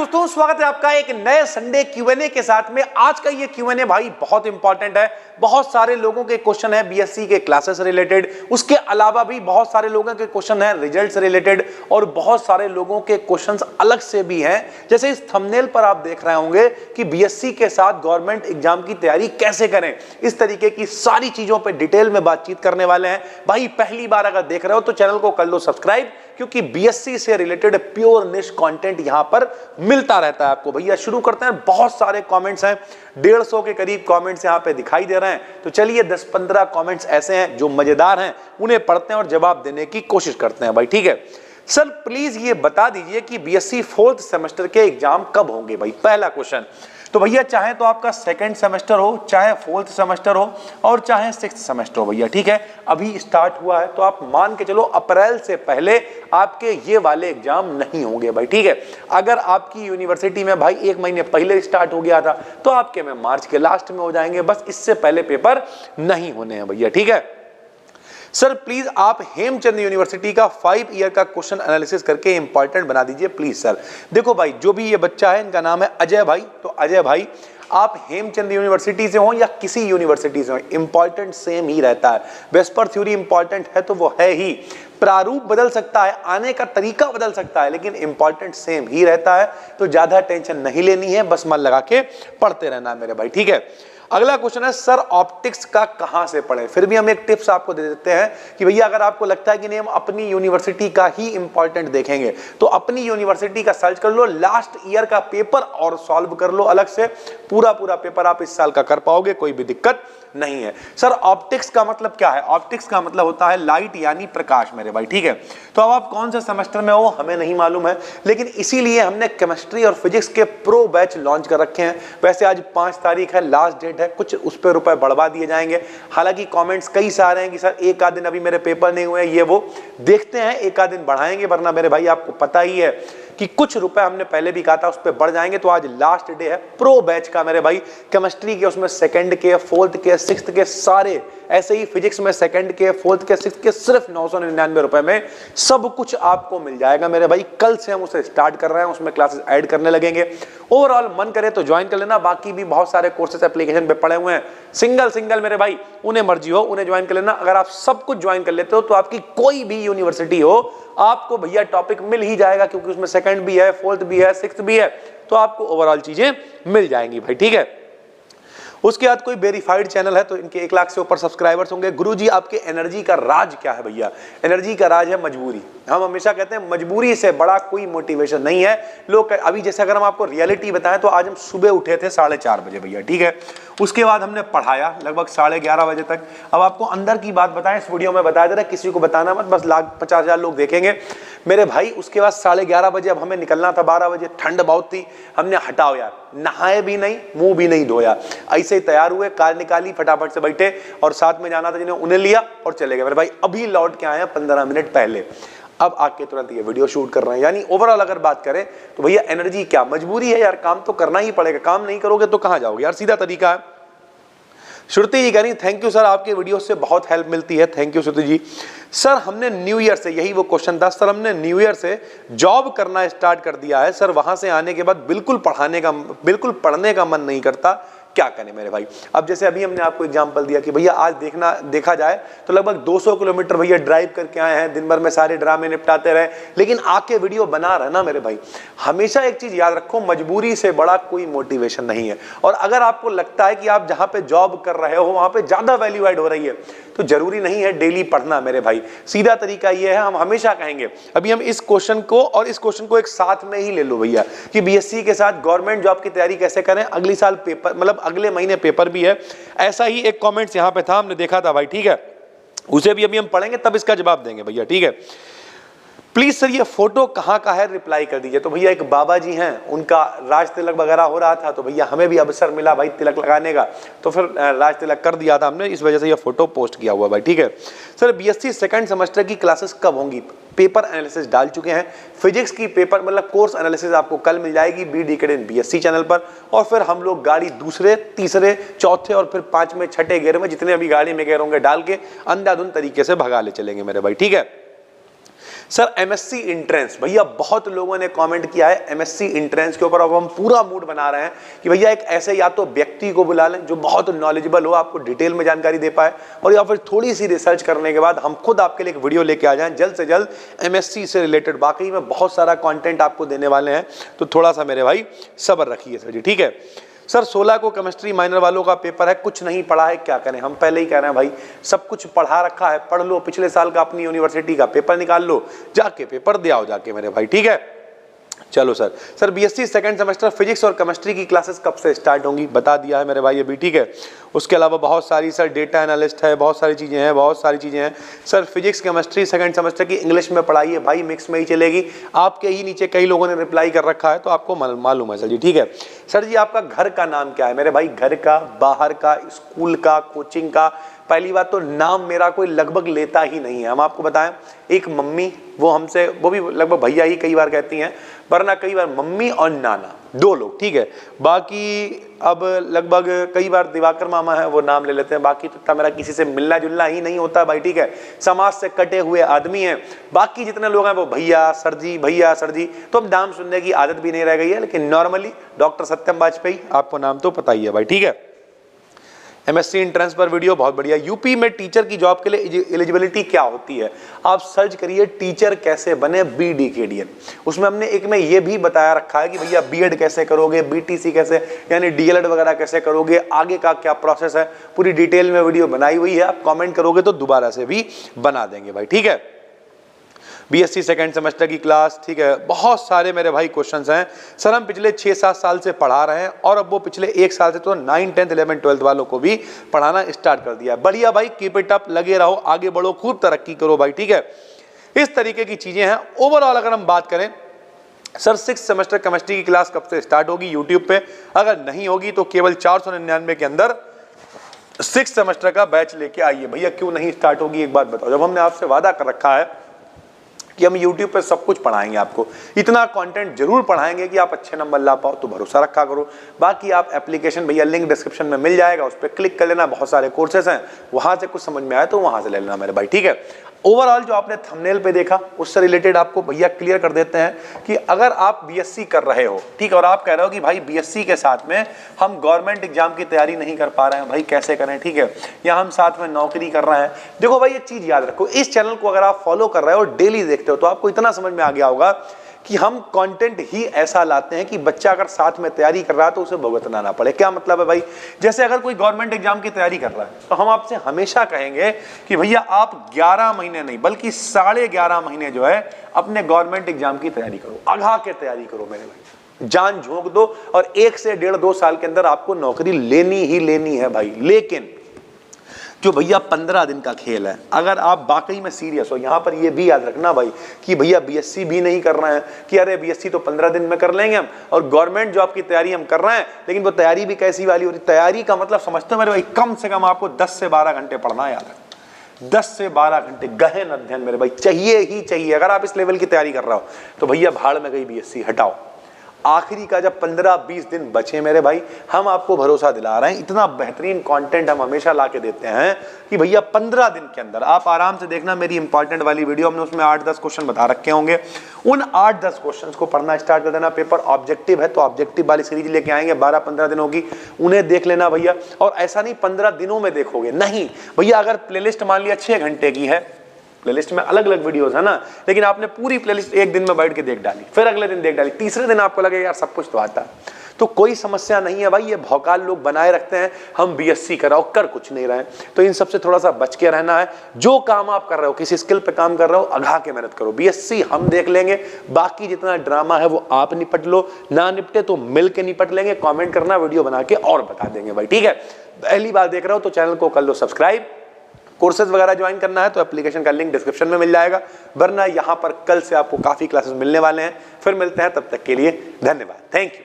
दोस्तों, स्वागत है आपका एक नए संडे क्यूएनए के साथ में। आज का ये क्यूएनए भाई बहुत इंपॉर्टेंट है। बहुत सारे लोगों के क्वेश्चन है बीएससी के क्लासेस रिलेटेड, उसके अलावा भी बहुत सारे लोगों के क्वेश्चन है रिजल्ट्स रिलेटेड, और बहुत सारे लोगों के क्वेश्चंस अलग से भी हैं। जैसे इस थंबनेल पर आप देख रहे होंगे कि बीएससी के साथ गवर्नमेंट एग्जाम की तैयारी कैसे करें, इस तरीके की सारी चीजों पर डिटेल में बातचीत करने वाले हैं। भाई पहली बार अगर देख रहे हो तो चैनल को कर लो सब्सक्राइब, क्योंकि बीएससी से रिलेटेड प्योर निश कंटेंट यहां पर मिलता रहता है आपको। भैया शुरू करते हैं। बहुत सारे कमेंट्स हैं, 150 के करीब कमेंट्स यहां पे दिखाई दे रहे हैं। तो चलिए 10-15 कमेंट्स ऐसे हैं जो मजेदार हैं, उन्हें पढ़ते हैं और जवाब देने की कोशिश करते हैं। भाई ठीक है सर, प्लीज ये बता दीजिए कि बीएससी 4th सेमेस्टर के एग्जाम कब होंगे। भाई पहला क्वेश्चन तो भैया चाहे तो आपका 2nd सेमेस्टर हो, चाहे 4th सेमेस्टर हो, और चाहे 6th सेमेस्टर हो भैया, ठीक है। अभी स्टार्ट हुआ है तो आप मान के चलो अप्रैल से पहले आपके ये वाले एग्जाम नहीं होंगे भाई, ठीक है। अगर आपकी यूनिवर्सिटी में भाई 1 महीने पहले स्टार्ट हो गया था तो आपके में मार्च के लास्ट में हो जाएंगे, बस इससे पहले पेपर नहीं होने हैं भैया, ठीक है। सर प्लीज आप हेमचंद यूनिवर्सिटी का 5 ईयर का क्वेश्चन एनालिसिस करके इंपॉर्टेंट बना दीजिए प्लीज सर। देखो भाई, जो भी ये बच्चा है इनका नाम है अजय भाई, तो अजय भाई आप हेमचंद यूनिवर्सिटी से हो या किसी यूनिवर्सिटी से हो, इंपॉर्टेंट सेम ही रहता है। वेस्पर थ्योरी इंपॉर्टेंट है तो वो है ही, प्रारूप बदल सकता है, आने का तरीका बदल सकता है, लेकिन इंपॉर्टेंट सेम ही रहता है। तो ज्यादा टेंशन नहीं लेनी है, बस मन लगा के पढ़ते रहना मेरे भाई, ठीक है। अगला क्वेश्चन है सर ऑप्टिक्स का कहां से पढ़ें। फिर भी हम एक टिप्स आपको दे देते हैं कि भैया अगर आपको लगता है कि नहीं हम अपनी यूनिवर्सिटी का ही इंपॉर्टेंट देखेंगे तो अपनी यूनिवर्सिटी का सर्च कर लो, लास्ट ईयर का पेपर और सॉल्व कर लो अलग से। पूरा पेपर आप इस साल का कर पाओगे, कोई भी दिक्कत नहीं है। सर ऑप्टिक्स का मतलब क्या है? ऑप्टिक्स का मतलब होता है लाइट यानी प्रकाश मेरे भाई, ठीक है। तो अब आप कौन से सेमेस्टर में हो हमें नहीं मालूम है, लेकिन इसीलिए हमने केमिस्ट्री और फिजिक्स के प्रो बैच लॉन्च कर रखे हैं। वैसे आज 5 तारीख है, लास्ट डेट है, कुछ उस पर रुपए बढ़वा दिए जाएंगे। हालांकि कमेंट्स कई सारे हैं कि सर एक आध दिन अभी मेरे पेपर नहीं हुए, ये वो देखते हैं, एक आध दिन बढ़ाएंगे, वरना मेरे भाई आपको पता ही है कि कुछ रुपए हमने पहले भी कहा था उस पर बढ़ जाएंगे। तो आज लास्ट डे है प्रो बैच का मेरे भाई, केमिस्ट्री के उसमें 2nd के, 4th के, 6th के सारे, ऐसे ही फिजिक्स में 2nd के, 4th के, 6th के सिर्फ 999 रुपए में सब कुछ आपको मिल जाएगा मेरे भाई। कल से हम उसे स्टार्ट कर रहे हैं, उसमें क्लासेस ऐड करने लगेंगे। ओवरऑल मन करे तो ज्वाइन कर लेना, बाकी भी बहुत सारे कोर्सेस एप्लीकेशन पे पड़े हुए हैं, सिंगल मेरे भाई, उन्हें मर्जी हो उन्हें ज्वाइन कर लेना। अगर आप सब कुछ ज्वाइन कर लेते हो तो आपकी कोई भी यूनिवर्सिटी हो आपको भैया टॉपिक मिल ही जाएगा, क्योंकि उसमें 2nd भी है, 4th भी है, 6th भी है, तो आपको ओवरऑल चीजें मिल जाएंगी भाई, ठीक है। उसके बाद कोई वेरीफाइड चैनल है तो इनके 1 लाख से ऊपर सब्सक्राइबर्स होंगे। गुरुजी आपके एनर्जी का राज क्या है? भैया एनर्जी का राज है मजबूरी। हम हमेशा कहते हैं मजबूरी से बड़ा कोई मोटिवेशन नहीं है। लोग अभी जैसे अगर हम आपको रियलिटी बताएं तो आज हम सुबह उठे थे 4:30 बजे भैया, ठीक है। उसके बाद हमने पढ़ाया लगभग 11:30 बजे तक। अब आपको अंदर की बात बताएं, इस वीडियो में बताया जा रहा है, किसी को बताना मत, बस 50,000 लोग देखेंगे मेरे भाई। उसके बाद 11:30 बजे अब हमें निकलना था, 12 बजे, ठंड बहुत थी। हमने हटाओ यार, नहाए भी नहीं, मुंह भी नहीं धोया, ऐसे ही तैयार हुए, कार निकाली, फटाफट से बैठे, और साथ में जाना था जिन्हें उन्हें लिया और चले गए मेरे भाई। अभी लौट के आए हैं 15 मिनट पहले, अब आके तुरंत ये वीडियो शूट कर रहे हैं। यानी ओवरऑल अगर बात करें तो भैया एनर्जी क्या, मजबूरी है यार, काम तो करना ही पड़ेगा, काम नहीं करोगे तो कहां जाओगे यार, सीधा तरीका है। श्रुति जी कह रही थैंक यू सर, आपके वीडियो से बहुत हेल्प मिलती है। Thank you Shruti ji. Sir हमने न्यू ईयर से, यही वो क्वेश्चन था सर, हमने न्यू ईयर से जॉब करना स्टार्ट कर दिया है सर, वहां से आने के बाद बिल्कुल पढ़ने का मन नहीं करता, क्या करें मेरे भाई। अब जैसे अभी हमने आपको एग्जांपल दिया कि भैया आज देखा जाए तो लगभग 200 किलोमीटर भैया ड्राइव करके आए हैं, दिन भर में सारे ड्रामे निपटाते रहे, लेकिन आके वीडियो बना रहे ना मेरे भाई। हमेशा एक चीज याद रखो, मजबूरी से बड़ा कोई मोटिवेशन नहीं है। और अगर आपको लगता है कि आप जहां पे जॉब कर रहे हो वहां पे ज्यादा वैल्यू ऐड हो रही है तो जरूरी नहीं है डेली पढ़ना मेरे भाई। सीधा तरीका ये है, हम हमेशा कहेंगे, अभी हम इस क्वेश्चन को और इस क्वेश्चन को एक साथ में ही ले लो भैया, कि बीएससी के साथ गवर्नमेंट जॉब की तैयारी कैसे करें। अगली साल पेपर, मतलब अगले महीने पेपर भी है। ऐसा ही एक कमेंट्स यहां पे था, हमने देखा था भाई, ठीक है, उसे भी अभी हम पढ़ेंगे तब इसका जवाब देंगे भैया, ठीक है। प्लीज सर ये फोटो कहाँ का है, रिप्लाई कर दीजिए। तो भैया एक बाबा जी हैं, उनका राज तिलक वगैरह हो रहा था, तो भैया हमें भी अवसर मिला भाई तिलक लगाने का, तो फिर राज तिलक कर दिया था हमने, इस वजह से ये फोटो पोस्ट किया हुआ भाई, ठीक है। सर बीएससी 2nd सेमेस्टर की क्लासेस कब होंगी? पेपर एनालिसिस डाल चुके हैं, फिजिक्स की पेपर मतलब कोर्स एनालिसिस आपको कल मिल जाएगी BD बीएससी चैनल पर, और फिर हम लोग गाड़ी दूसरे, तीसरे, चौथे और फिर 5वें, 6ठे गियर में जितने अभी गाड़ी में गियर होंगे डाल के अंधाधुंध तरीके से भगा ले चलेंगे मेरे भाई, ठीक है। सर एमएससी एंट्रेंस, भैया बहुत लोगों ने कमेंट किया है एमएससी एंट्रेंस के ऊपर। अब हम पूरा मूड बना रहे हैं कि भैया एक ऐसे या तो व्यक्ति को बुला लें जो बहुत नॉलेजेबल हो, आपको डिटेल में जानकारी दे पाए, और या फिर थोड़ी सी रिसर्च करने के बाद हम खुद आपके लिए एक वीडियो लेके आ जाएं जल्द से जल्द एमएससी से रिलेटेड। वाकई में बहुत सारा कंटेंट आपको देने वाले हैं, तो थोड़ा सा मेरे भाई सब्र रखिए सर जी, ठीक है। सर 16 को केमिस्ट्री माइनर वालों का पेपर है, कुछ नहीं पढ़ा है, क्या करें? हम पहले ही कह रहे हैं भाई सब कुछ पढ़ा रखा है, पढ़ लो, पिछले साल का अपनी यूनिवर्सिटी का पेपर निकाल लो, जाके पेपर दे आओ जाके मेरे भाई, ठीक है। चलो sir BSc second semester physics और केमिस्ट्री की क्लासेस कब से स्टार्ट होंगी? बता दिया है मेरे भाई अभी, ठीक है। उसके अलावा बहुत सारी सर डेटा एनालिस्ट है, बहुत सारी चीज़ें हैं sir. Physics chemistry second semester की इंग्लिश में पढ़ाई है भाई, मिक्स में ही चलेगी। आपके ही नीचे कई लोगों ने रिप्लाई कर रखा है तो आपको मालूम है सर जी, ठीक है। सर जी आपका घर का नाम क्या है? मेरे भाई घर का, बाहर का, स्कूल का, कोचिंग का, पहली बात तो नाम मेरा कोई लगभग लेता ही नहीं है। हम आपको बताएं, एक मम्मी, वो हमसे, वो भी लगभग भैया ही कई बार कहती हैं, वरना कई बार मम्मी और नाना, 2 लोग, ठीक है। बाकी अब लगभग कई बार दिवाकर मामा है वो नाम ले लेते हैं, बाकी तो मेरा किसी से मिलना जुलना ही नहीं होता भाई, ठीक है। समाज से कटे हुए आदमी हैं, बाकी जितने लोग हैं वो भैया सर जी, तो अब नाम सुनने की आदत भी नहीं रह गई है। लेकिन नॉर्मली डॉक्टर सत्यम वाजपेयी, आपको नाम तो पता ही है भाई, ठीक है। एमएससी एंट्रेंस पर वीडियो बहुत बढ़िया। यूपी में टीचर की जॉब के लिए एलिजिबिलिटी क्या होती है? आप सर्च करिए टीचर कैसे बने BDKDN, उसमें हमने एक में ये भी बताया रखा है कि भैया बीएड कैसे करोगे, BTC कैसे, यानी डीएलएड वगैरह कैसे करोगे, आगे का क्या प्रोसेस है, पूरी डिटेल में वीडियो बनाई हुई है। आप कमेंट करोगे तो दोबारा से भी बना देंगे भाई, ठीक है। बीएससी सेकंड सेमेस्टर की क्लास, ठीक है। बहुत सारे मेरे भाई क्वेश्चंस हैं सर, हम पिछले 6-7 साल से पढ़ा रहे हैं और अब वो पिछले 1 साल से तो 9, 10, 11, 12 वालों को भी पढ़ाना स्टार्ट कर दिया है। बढ़िया भाई, कीप इट अप, लगे रहो, आगे बढ़ो, खूब तरक्की करो भाई, ठीक है। इस तरीके की चीजें हैं। ओवरऑल अगर हम बात करें सर 6th सेमेस्टर केमिस्ट्री की क्लास कब से स्टार्ट होगी यूट्यूब पे? अगर नहीं होगी तो केवल 499 के अंदर 6th सेमेस्टर का बैच लेके आइए। भैया क्यों नहीं स्टार्ट होगी एक बात बताओ, जब हमने आपसे वादा कर रखा है कि हम YouTube पे सब कुछ पढ़ाएंगे, आपको इतना कंटेंट जरूर पढ़ाएंगे कि आप अच्छे नंबर ला पाओ, तो भरोसा रखा करो। बाकी आप एप्लीकेशन, भैया लिंक डिस्क्रिप्शन में मिल जाएगा, उस पर क्लिक कर लेना, बहुत सारे कोर्सेज हैं, वहां से कुछ समझ में आए तो वहां से ले लेना मेरे भाई, ठीक है। ओवरऑल जो आपने थंबनेल पे देखा उससे रिलेटेड आपको भैया क्लियर कर देते हैं कि अगर आप बीएससी कर रहे हो, ठीक है, और आप कह रहे हो कि भाई बीएससी के साथ में हम गवर्नमेंट एग्जाम की तैयारी नहीं कर पा रहे हैं, भाई कैसे करें, ठीक है, या हम साथ में नौकरी कर रहे हैं। देखो भाई एक चीज याद रखो, इस चैनल को अगर आप फॉलो कर रहे हो और डेली देखते हो तो आपको इतना समझ में आ गया होगा कि हम कंटेंट ही ऐसा लाते हैं कि बच्चा अगर साथ में तैयारी कर रहा है तो उसे भुगतना ना पड़े। क्या मतलब है भाई? जैसे अगर कोई गवर्नमेंट एग्जाम की तैयारी कर रहा है तो हम आपसे हमेशा कहेंगे कि भैया आप 11 महीने नहीं बल्कि 11.5 महीने जो है अपने गवर्नमेंट एग्जाम की तैयारी करो, अघा के तैयारी करो मेरे भाई, जान झोंक दो और 1 से 1.5-2 साल के अंदर आपको नौकरी लेनी ही लेनी है भाई। लेकिन जो भैया 15 दिन का खेल है, अगर आप वाकई में सीरियस हो, यहां पर ये भी याद रखना भाई कि भैया बीएससी भी नहीं कर रहे हैं कि अरे बीएससी तो 15 दिन में कर लेंगे हम, और गवर्नमेंट जॉब की तैयारी हम कर रहे हैं, लेकिन वो तैयारी भी कैसी वाली हो रही? तैयारी का मतलब समझते हो मेरे भाई, कम से कम आपको 10 से 12 घंटे पढ़ना है, याद है, 10 से 12 घंटे गहन अध्ययन मेरे भाई चाहिए ही चाहिए। अगर आप इस लेवल की तैयारी कर रहे हो तो भैया भाड़ में गई बीएससी, हटाओ। आखिरी का जब 15-20 दिन बचे मेरे भाई, हम आपको भरोसा दिला रहे हैं, इतना बेहतरीन कंटेंट हम हमेशा ला के देते हैं कि भैया 15 दिन के अंदर आप आराम से देखना मेरी इंपॉर्टेंट वाली वीडियो, हमने उसमें 8-10 क्वेश्चन बता रखे होंगे, उन 8-10 क्वेश्चंस को पढ़ना स्टार्ट कर देना। पेपर ऑब्जेक्टिव है तो ऑब्जेक्टिव वाली सीरीज लेके आएंगे 12-15 दिनों की, उन्हें देख लेना भैया। और ऐसा नहीं 15 दिनों में देखोगे, नहीं भैया, अगर प्लेलिस्ट मान लिया 6 घंटे की है, प्लेलिस्ट में अलग अलग वीडियोस है ना, लेकिन आपने पूरी प्लेलिस्ट एक दिन में बैठ के देख डाली, फिर अगले दिन देख डाली, तीसरे दिन आपको लगे यार सब कुछ तो आता है, तो कोई समस्या नहीं है भाई। ये भौकाल लोग बनाए रखते हैं हम बीएससी कराओ, कर कुछ नहीं रहे, तो इन सबसे थोड़ा सा बच के रहना है। जो काम आप कर रहे हो, किसी स्किल पे काम कर रहे हो, अघा के मेहनत करो, बीएससी हम देख लेंगे, बाकी जितना ड्रामा है वो आप निपट लो, ना निपटे तो मिल के निपट लेंगे। कमेंट करना, वीडियो बना के और बता देंगे भाई, ठीक है। पहली बार देख रहे हो तो चैनल को कर लो सब्सक्राइब। कोर्सेज वगैरह ज्वाइन करना है तो एप्लीकेशन का लिंक डिस्क्रिप्शन में मिल जाएगा, वरना यहाँ पर कल से आपको काफी क्लासेस मिलने वाले हैं। फिर मिलते हैं, तब तक के लिए धन्यवाद, थैंक यू।